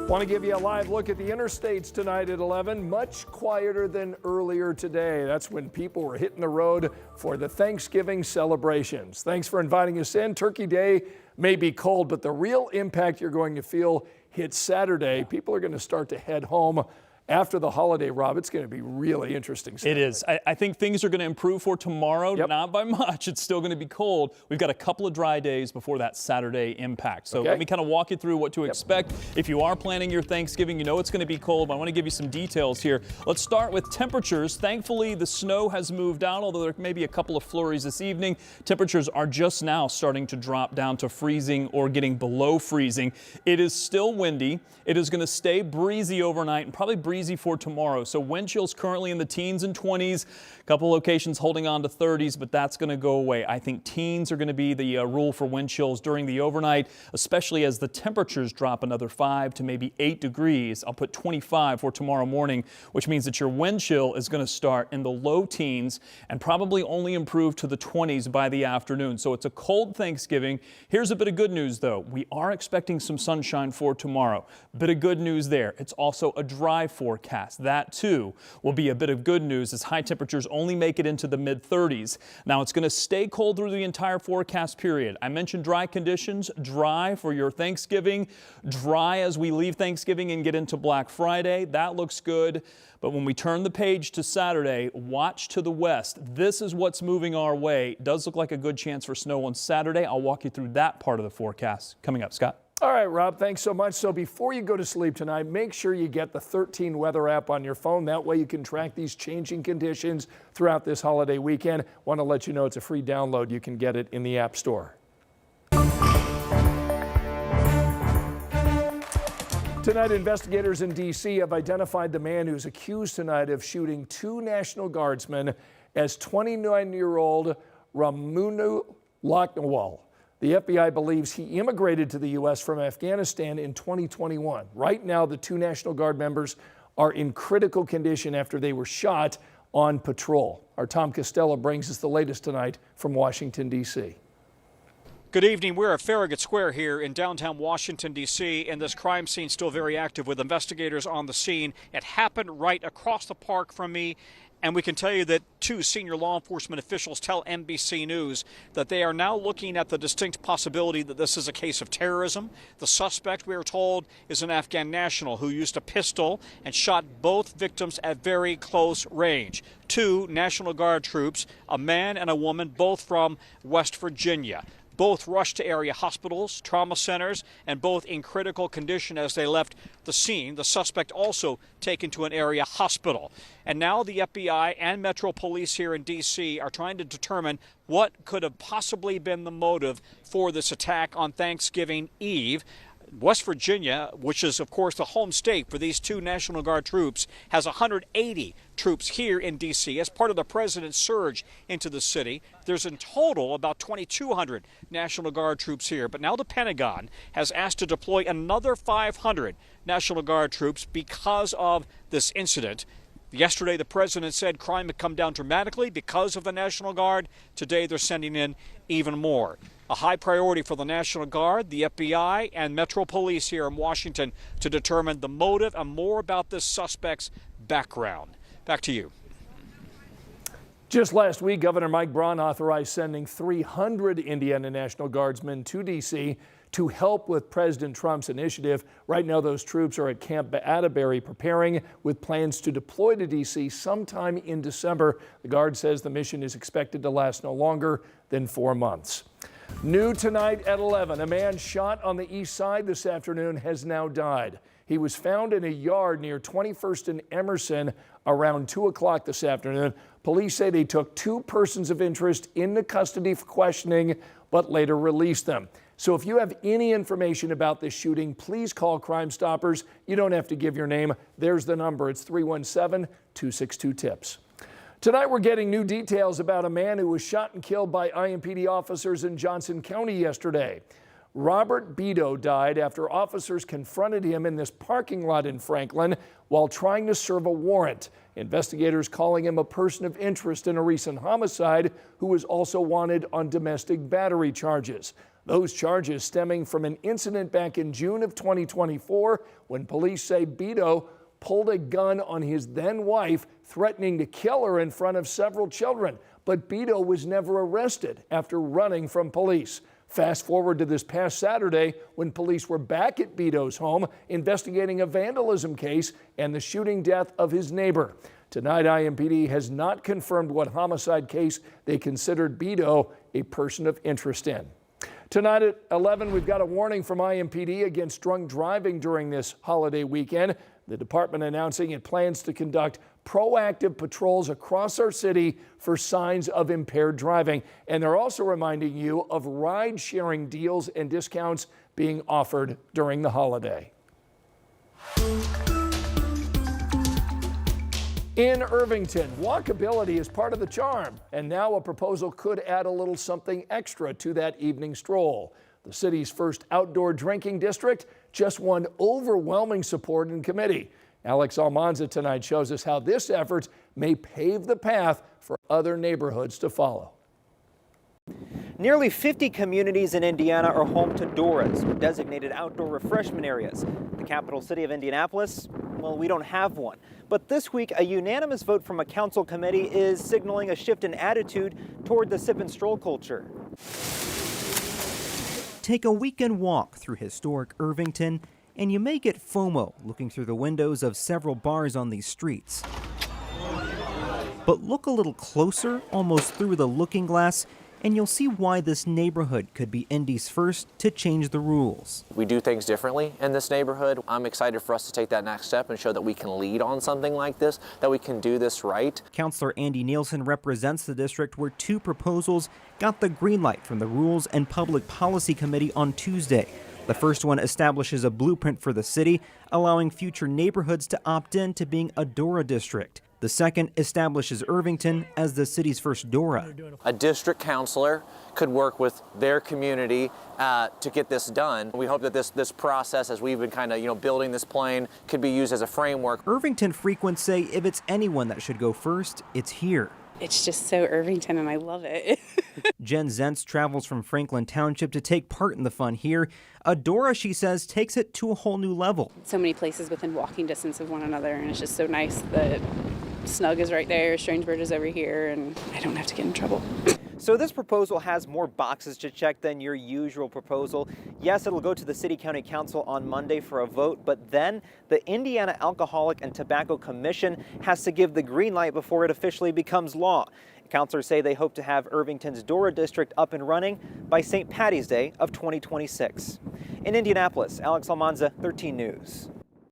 Want to give you a live look at the interstates tonight at 11. Much quieter than earlier today. That's when people were hitting the road for the Thanksgiving celebrations. Thanks for inviting us in. Turkey Day may be cold, but the real impact you're going to feel hits Saturday. People are going to start to head home after the holiday, Rob. It's going to be really interesting Saturday. It is. I think things are going to improve for tomorrow, not by much. It's still going to be cold. We've got a couple of dry days before that Saturday impact. So let me kind of walk you through what to expect. If you are planning your Thanksgiving, you know it's going to be cold, but I want to give you some details here. Let's start with temperatures. Thankfully, the snow has moved out, although there may be a couple of flurries this evening. Temperatures are just now starting to drop down to freezing or getting below freezing. It is still windy. It is going to stay breezy overnight and probably breezy for tomorrow. So wind chills currently in the teens and 20s. A couple locations holding on to 30s, but that's going to go away. I think teens are going to be the rule for wind chills during the overnight, especially as the temperatures drop another 5 to maybe 8 degrees. I'll put 25 for tomorrow morning, which means that your wind chill is going to start in the low teens and probably only improve to the 20s by the afternoon. So it's a cold Thanksgiving. Here's a bit of good news, though. We are expecting some sunshine for tomorrow. Bit of good news there. It's also a dry forecast. That, too, will be a bit of good news as high temperatures only make it into the mid-30s. Now, it's going to stay cold through the entire forecast period. I mentioned dry conditions, dry for your Thanksgiving, dry as we leave Thanksgiving and get into Black Friday. That looks good. But when we turn the page to Saturday, watch to the west. This is what's moving our way. It does look like a good chance for snow on Saturday. I'll walk you through that part of the forecast coming up. Scott? All right, Rob, thanks so much. So before you go to sleep tonight, make sure you get the 13 weather app on your phone. That way you can track these changing conditions throughout this holiday weekend. Want to let you know it's a free download. You can get it in the App Store. Tonight, investigators in D.C. have identified the man who's accused tonight of shooting 2 National Guardsmen as 29-year-old Ramunu Laknawal. The FBI believes he immigrated to the U.S. from Afghanistan in 2021. Right now, the 2 National Guard members are in critical condition after they were shot on patrol. Our Tom Costello brings us the latest tonight from Washington, D.C. Good evening. We're at Farragut Square here in downtown Washington, D.C., and this crime scene still very active with investigators on the scene. It happened right across the park from me. And we can tell you that 2 senior law enforcement officials tell NBC News that they are now looking at the distinct possibility that this is a case of terrorism. The suspect, we are told, is an Afghan national who used a pistol and shot both victims at very close range. 2 National Guard troops, a man and a woman, both from West Virginia. Both rushed to area hospitals, trauma centers, and both in critical condition as they left the scene. The suspect also taken to an area hospital. And now the FBI and Metro Police here in D.C. are trying to determine what could have possibly been the motive for this attack on Thanksgiving Eve. West Virginia, which is, of course, the home state for these 2 National Guard troops, has 180 troops here in D.C. as part of the president's surge into the city. There's in total about 2,200 National Guard troops here. But now the Pentagon has asked to deploy another 500 National Guard troops because of this incident. Yesterday, the president said crime had come down dramatically because of the National Guard. Today, they're sending in even more. A high priority for the National Guard, the FBI, and Metro Police here in Washington to determine the motive and more about this suspect's background. Back to you. Just last week, Governor Mike Braun authorized sending 300 Indiana National Guardsmen to D.C. to help with President Trump's initiative. Right now, those troops are at Camp Atterbury preparing with plans to deploy to D.C. sometime in December. The Guard says the mission is expected to last no longer than 4 months. New tonight at 11, a man shot on the east side this afternoon has now died. He was found in a yard near 21st and Emerson around 2 o'clock this afternoon. Police say they took 2 persons of interest into custody for questioning, but later released them. So if you have any information about this shooting, please call Crime Stoppers. You don't have to give your name. There's the number. It's 317-262-TIPS. Tonight, we're getting new details about a man who was shot and killed by IMPD officers in Johnson County yesterday. Robert Beto died after officers confronted him in this parking lot in Franklin while trying to serve a warrant. Investigators calling him a person of interest in a recent homicide who was also wanted on domestic battery charges. Those charges stemming from an incident back in June of 2024 when police say Beto pulled a gun on his then wife, threatening to kill her in front of several children. But Beto was never arrested after running from police. Fast forward to this past Saturday when police were back at Beto's home investigating a vandalism case and the shooting death of his neighbor. Tonight, IMPD has not confirmed what homicide case they considered Beto a person of interest in. Tonight at 11, we've got a warning from IMPD against drunk driving during this holiday weekend. The department announcing it plans to conduct proactive patrols across our city for signs of impaired driving. And they're also reminding you of ride-sharing deals and discounts being offered during the holiday. In Irvington, walkability is part of the charm, and now a proposal could add a little something extra to that evening stroll. The city's first outdoor drinking district just won overwhelming support in committee. Alex Almanza tonight shows us how this effort may pave the path for other neighborhoods to follow. Nearly 50 communities in Indiana are home to DORAs, or designated outdoor refreshment areas. The capital city of Indianapolis, well, we don't have one. But this week, a unanimous vote from a council committee is signaling a shift in attitude toward the sip and stroll culture. Take a weekend walk through historic Irvington, and you may get FOMO looking through the windows of several bars on these streets. But look a little closer, almost through the looking glass, and you'll see why this neighborhood could be Indy's first to change the rules. We do things differently in this neighborhood. I'm excited for us to take that next step and show that we can lead on something like this, that we can do this right. Councilor Andy Nielsen represents the district where two proposals got the green light from the Rules and Public Policy Committee on Tuesday. The first one establishes a blueprint for the city, allowing future neighborhoods to opt in to being a DORA district. The second establishes Irvington as the city's first DORA. A district councilor could work with their community to get this done. We hope that this process, as we've been kind of building this plane, could be used as a framework. Irvington frequents say if it's anyone that should go first, it's here. It's just so Irvington, and I love it. Jen Zentz travels from Franklin Township to take part in the fun here. A DORA, she says, takes it to a whole new level. So many places within walking distance of one another, and it's just so nice that Snug is right there, Strangebird is over here, and I don't have to get in trouble. So this proposal has more boxes to check than your usual proposal. Yes, it'll go to the City County Council on Monday for a vote, but then the Indiana Alcoholic and Tobacco Commission has to give the green light before it officially becomes law. Councilors say they hope to have Irvington's DORA district up and running by St. Patty's Day of 2026. In Indianapolis, Alex Almanza, 13 News.